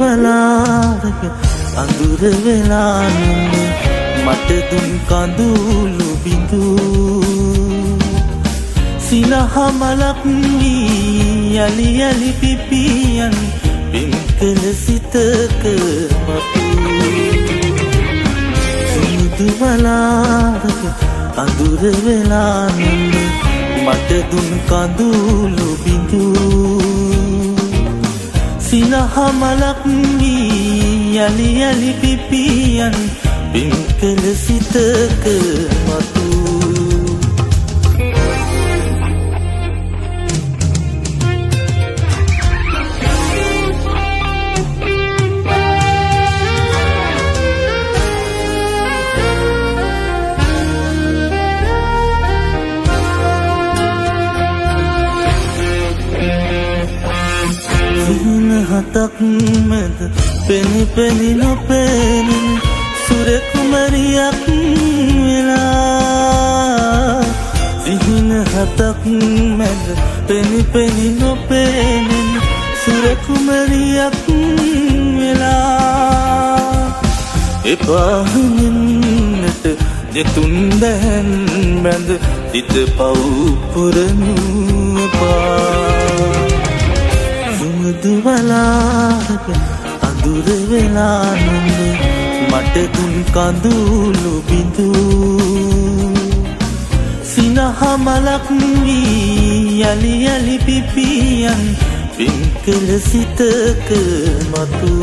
බලාරක අඳුර වෙලා නුඹ මට දුන් කඳුළු බිඳු සිනහ මලක් වී යලි යලි පිපියන් පින්කල සිතක මතු සුදු බලාරක අඳුර වෙලා නුඹ මට දුන් කඳුළු බිඳු සිනහ මලක් වී යලි යලි පිපියන් පින්කල සිතක මතු හතක් මැද පෙනි පෙනි නොපෙනෙන සුර කුමරියක් වෙලා සිහින හතක් මැද පෙනි පෙනි නොපෙනෙන සුර කුමරියක් වෙලා එපා හිමින්නට දෙතුන් දැන් බැඳ සිත පව් පුරනු එපා සුදු බලාරක අඳුර වෙලා නුඹ මට දුන් කඳුළු බිඳු සිනහ මලක් වී යලි යලි පිපියන් පින්කල සිතක මතු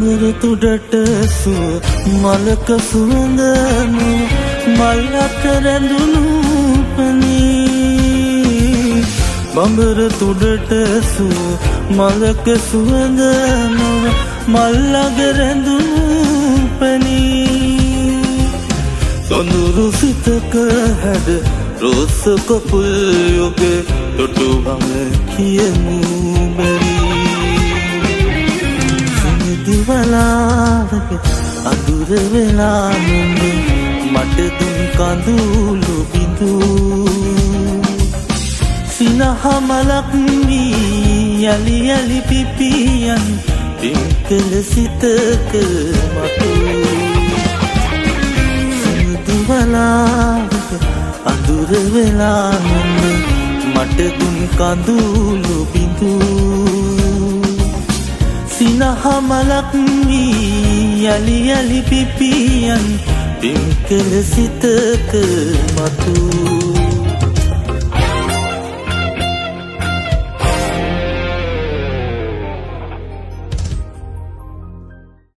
බඹර තුඩට සුව මලක සුවඳනු මල්ලක රැඳුණු පනී බඹර තුඩට සුව මලක සුවඳනු මල්ලක රැඳුණු පනී සොඳුරු සිතක හැඩ රෝස කපුල් යොග තොටු බඹ කියමු බැරි බලාරක අඳුර වෙලා නුඹ මට දුන් කඳුළු බිඳු සිනහ මලක් වී යලි යලි පිපියන් පින්කල සිතක මතු සුදු බලාරක අඳුර වෙලා නුඹ මට දුන් කඳුළු බිඳු සිනහ මලක් වී යලි යලි පිපියන් පින්කල සිතක මතු